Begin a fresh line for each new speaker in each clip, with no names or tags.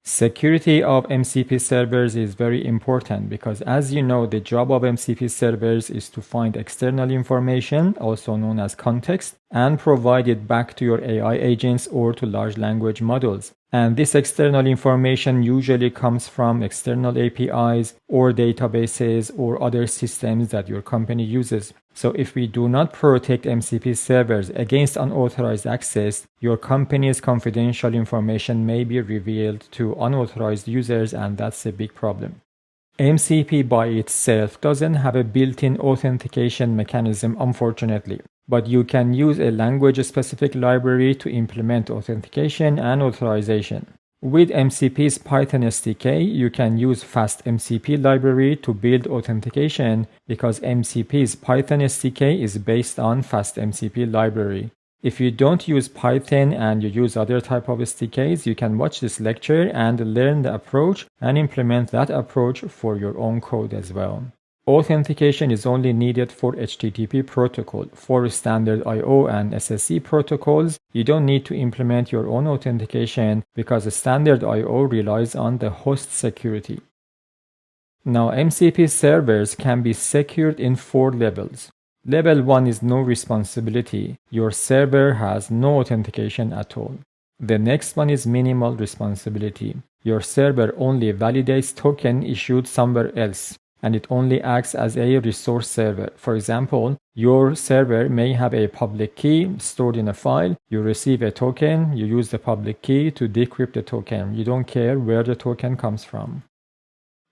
Security of MCP servers is very important because, as you know, the job of MCP servers is to find external information, also known as context, and provide it back to your AI agents or to large language models. And this external information usually comes from external APIs or databases or other systems that your company uses. So if we do not protect MCP servers against unauthorized access, your company's confidential information may be revealed to unauthorized users, and that's a big problem. MCP by itself doesn't have a built-in authentication mechanism, unfortunately, but you can use a language-specific library to implement authentication and authorization. With MCP's Python SDK, you can use FastMCP library to build authentication because MCP's Python SDK is based on FastMCP library. If you don't use Python and you use other type of SDKs, you can watch this lecture and learn the approach and implement that approach for your own code as well. Authentication is only needed for HTTP protocol. For standard I/O and SSE protocols, you don't need to implement your own authentication because standard I/O relies on the host security. Now, MCP servers can be secured in 4 levels. Level 1 is no responsibility. Your server has no authentication at all. The next one is minimal responsibility. Your server only validates token issued somewhere else, and it only acts as a resource server. For example, your server may have a public key stored in a file. You receive a token, you use the public key to decrypt the token. You don't care where the token comes from.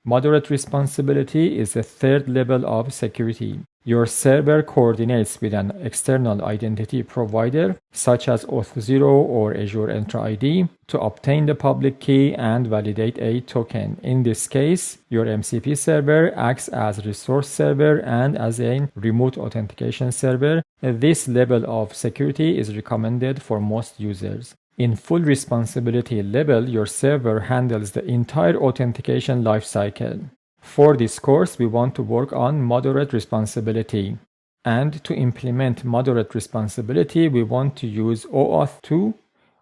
Moderate responsibility is the 3rd level of security. Your server coordinates with an external identity provider, such as Auth0 or Azure Entra ID, to obtain the public key and validate a token. In this case, your MCP server acts as resource server and as a remote authentication server. This level of security is recommended for most users. In full responsibility level, your server handles the entire authentication lifecycle. For this course, we want to work on moderate responsibility. And to implement moderate responsibility, we want to use OAuth 2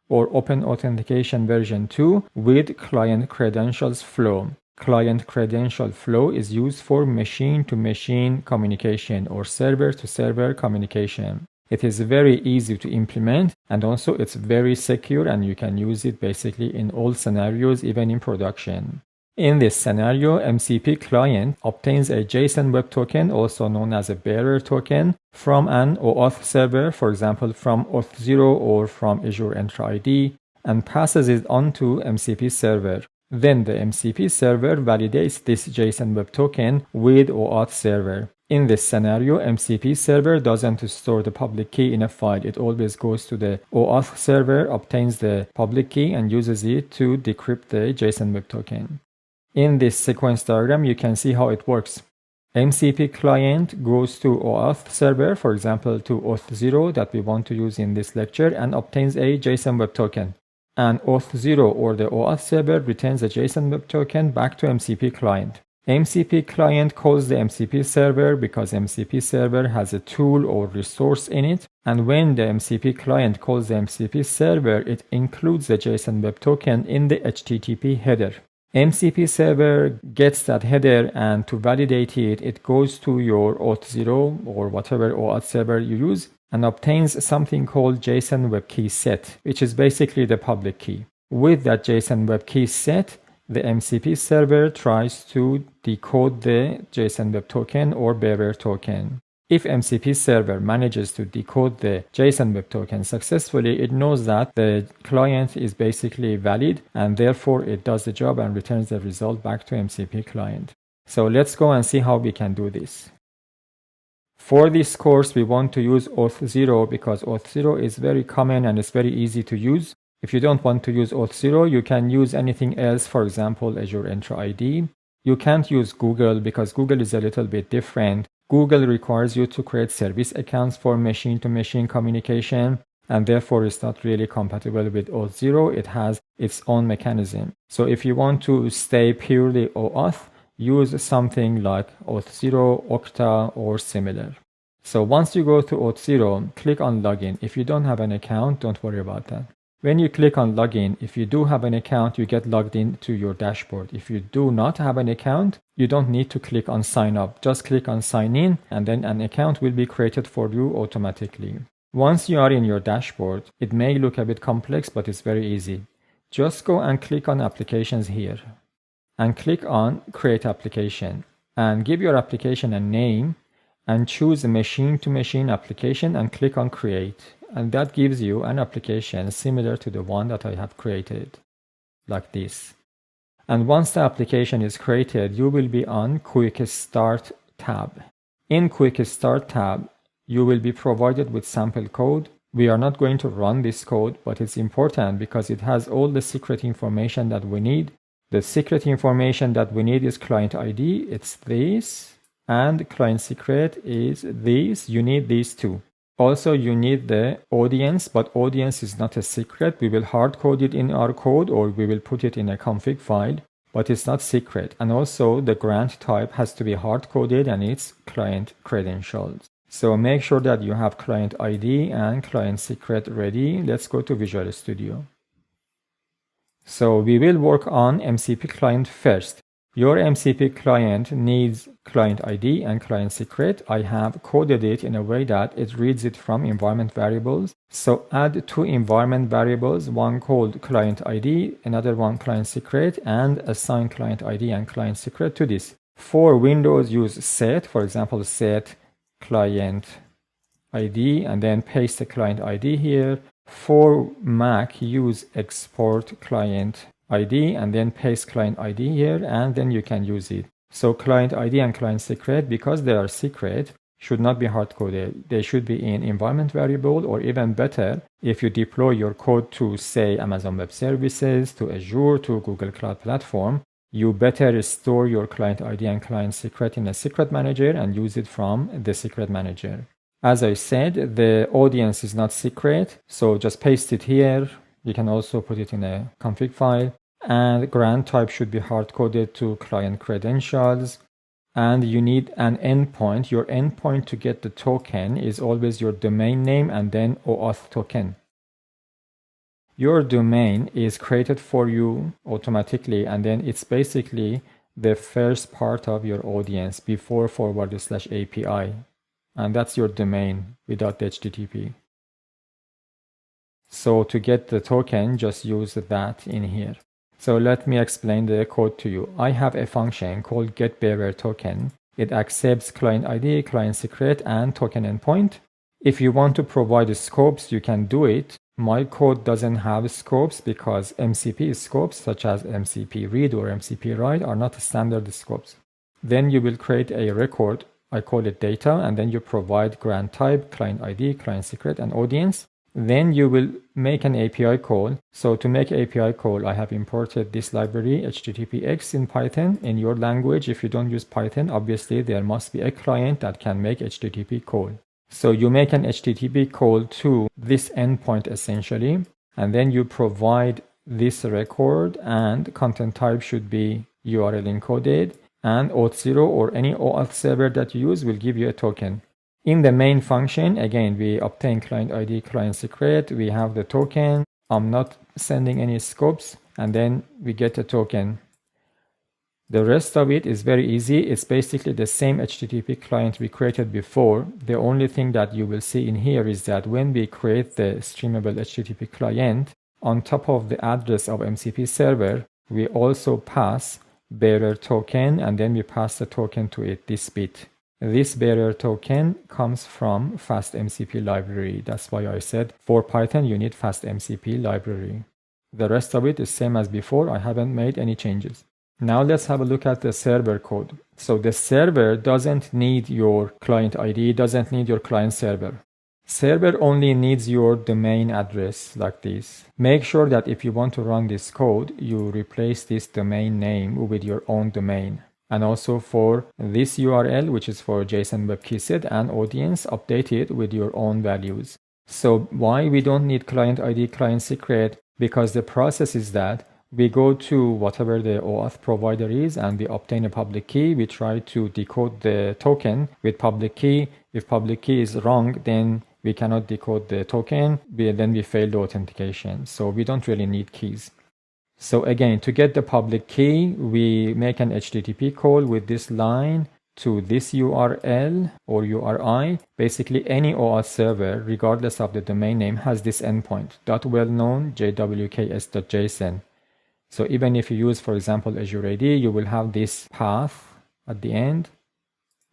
or Open Authentication version 2 with client credentials flow. Client credential flow is used for machine-to-machine communication or server-to-server communication. It is very easy to implement, and also it's very secure, and you can use it basically in all scenarios, even in production. In this scenario, MCP client obtains a JSON Web Token, also known as a bearer token, from an OAuth server, for example from Auth0 or from Azure Entra ID, and passes it on to MCP server. Then the MCP server validates this JSON Web Token with OAuth server. In this scenario, MCP server doesn't store the public key in a file. It always goes to the OAuth server, obtains the public key, and uses it to decrypt the JSON Web Token. In this sequence diagram, you can see how it works. MCP client goes to OAuth server, for example to Auth0 that we want to use in this lecture, and obtains a JSON Web Token. And Auth0 or the OAuth server returns a JSON Web Token back to MCP client. MCP client calls the MCP server because MCP server has a tool or resource in it, and when the MCP client calls the MCP server, it includes the JSON Web Token in the HTTP header. MCP server gets that header, and to validate it, it goes to your Auth0 or whatever OAuth server you use and obtains something called JSON Web Key Set, which is basically the public key. With that JSON Web Key Set, the MCP server tries to decode the JSON Web Token or bearer token. If MCP server manages to decode the JSON Web Token successfully, it knows that the client is basically valid, and therefore it does the job and returns the result back to MCP client. So let's go and see how we can do this. For this course, we want to use Auth0 because Auth0 is very common and it's very easy to use. If you don't want to use Auth0, you can use anything else, for example, Azure Entra ID. You can't use Google because Google is a little bit different. Google requires you to create service accounts for machine-to-machine communication, and therefore it's not really compatible with Auth0. It has its own mechanism. So if you want to stay purely OAuth, use something like Auth0, Okta, or similar. So once you go to Auth0, click on Login. If you don't have an account, don't worry about that. When you click on login, if you do have an account, you get logged in to your dashboard. If you do not have an account, you don't need to click on sign up. Just click on sign in and then an account will be created for you automatically. Once you are in your dashboard, it may look a bit complex, but it's very easy. Just go and click on applications here and click on create application and give your application a name and choose a machine-to-machine application and click on create. And that gives you an application similar to the one that I have created, like this. And once the application is created, you will be on Quick Start tab. In Quick Start tab, you will be provided with sample code. We are not going to run this code, but it's important because it has all the secret information that we need. The secret information that we need is client ID, it's this, and client secret is this. You need these two. Also, you need the audience, but audience is not a secret. We will hard code it in our code or we will put it in a config file, but it's not secret. And also the grant type has to be hard coded and it's client credentials. So make sure that you have client ID and client secret ready. Let's go to Visual Studio. So we will work on MCP client first. Your MCP client needs client ID and client secret. I have coded it in a way that it reads it from environment variables. So add two environment variables, one called client ID, another one client secret, and assign client ID and client secret to this. For Windows, use set, for example, set client ID, and then paste the client ID here. For Mac, use export client ID and then paste client ID here, and then you can use it. So client ID and client secret, because they are secret, should not be hard coded. They should be in environment variable, or even better, if you deploy your code to, say, Amazon Web Services, to Azure, to Google Cloud Platform, you better store your client ID and client secret in a secret manager and use it from the secret manager. As I said, the audience is not secret, so just paste it here. You can also put it in a config file. And grant type should be hard-coded to client credentials. And you need an endpoint. Your endpoint to get the token is always your domain name and then OAuth token. Your domain is created for you automatically, and then it's basically the first part of your audience before /API. And that's your domain without the HTTP. So to get the token, just use that in here. So let me explain the code to you. I have a function called getBearerToken. It accepts client ID, client secret, and token endpoint. If you want to provide scopes, you can do it. My code doesn't have scopes because MCP scopes, such as MCP read or MCP write, are not standard scopes. Then you will create a record. I call it data, and then you provide grant type, client ID, client secret, and audience. Then you will make an API call. So to make API call, I have imported this library, HTTPX in Python. In your language, if you don't use Python, obviously there must be a client that can make HTTP call. So you make an HTTP call to this endpoint essentially, and then you provide this record, and content type should be URL encoded, and Auth0 or any OAuth server that you use will give you a token. In the main function, again, we obtain client ID, client secret, we have the token. I'm not sending any scopes, and then we get a token. The rest of it is very easy. It's basically the same HTTP client we created before. The only thing that you will see in here is that when we create the streamable HTTP client, on top of the address of MCP server, we also pass bearer token, and then we pass the token to it, this bit. This bearer token comes from FastMCP library. That's why I said for Python you need FastMCP library. The rest of it is same as before. I haven't made any changes. Now let's have a look at the server code. So the server doesn't need your client ID, doesn't need your client server. Server only needs your domain address like this. Make sure that if you want to run this code, you replace this domain name with your own domain. And also for this URL, which is for JSON Web Keyset and audience, update it with your own values. So why we don't need client ID, client secret? Because the process is that we go to whatever the OAuth provider is and we obtain a public key. We try to decode the token with public key. If public key is wrong, then we cannot decode the token, then we fail the authentication. So we don't really need keys. So again, to get the public key, we make an HTTP call with this line to this URL or URI. Basically, any OAuth server, regardless of the domain name, has this endpoint, .wellknown jwks.json. So even if you use, for example, Azure AD, you will have this path at the end.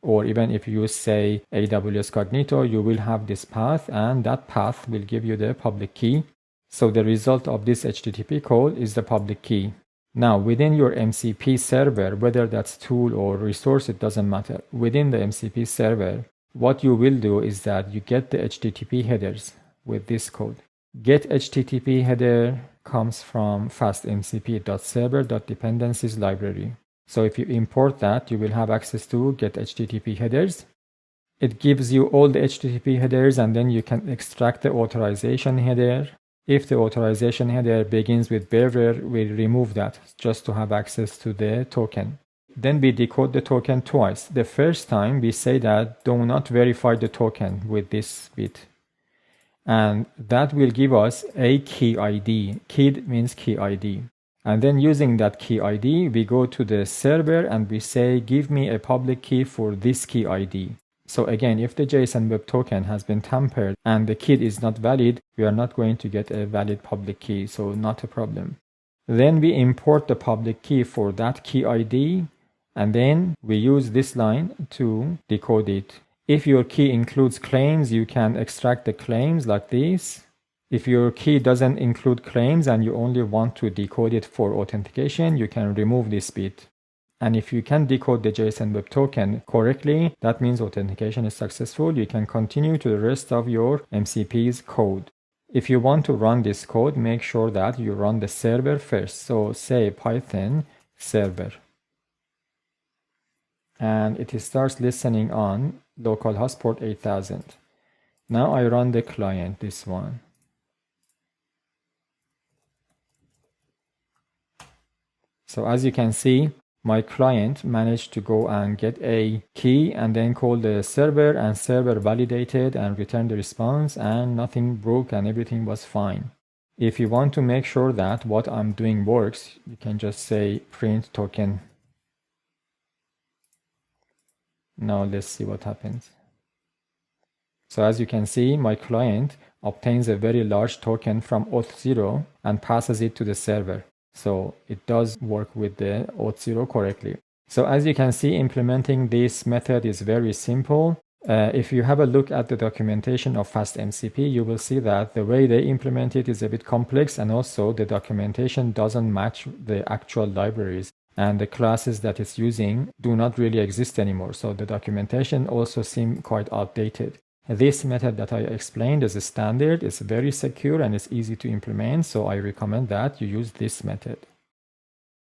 Or even if you use, say, AWS Cognito, you will have this path, and that path will give you the public key. So the result of this HTTP call is the public key. Now, within your MCP server, whether that's tool or resource, it doesn't matter. Within the MCP server, what you will do is that you get the HTTP headers with this code. Get HTTP header comes from fastmcp.server.dependencies library. So if you import that, you will have access to get HTTP headers. It gives you all the HTTP headers, and then you can extract the authorization header. If the authorization header begins with bearer, we remove that just to have access to the token. Then we decode the token twice. The first time we say that do not verify the token with this bit. And that will give us a key ID. Key means key ID. And then using that key ID, we go to the server and we say, give me a public key for this key ID. So again, if the JSON Web Token has been tampered and the key is not valid, we are not going to get a valid public key, so not a problem. Then we import the public key for that key ID, and then we use this line to decode it. If your key includes claims, you can extract the claims like this. If your key doesn't include claims and you only want to decode it for authentication, you can remove this bit. And if you can decode the JSON Web Token correctly, that means authentication is successful. You can continue to the rest of your MCP's code. If you want to run this code, make sure that you run the server first. So say Python server. And it starts listening on localhost port 8000. Now I run the client, this one. So as you can see, my client managed to go and get a key and then call the server, and server validated and returned the response, and nothing broke and everything was fine. If you want to make sure that what I'm doing works, you can just say print token. Now let's see what happens. So as you can see, my client obtains a very large token from Auth0 and passes it to the server. So it does work with the Auth0 correctly. So as you can see, implementing this method is very simple. If you have a look at the documentation of FastMCP, you will see that the way they implement it is a bit complex, and also the documentation doesn't match the actual libraries. And the classes that it's using do not really exist anymore. So the documentation also seems quite outdated. This method that I explained is a standard, it's very secure and it's easy to implement, so I recommend that you use this method.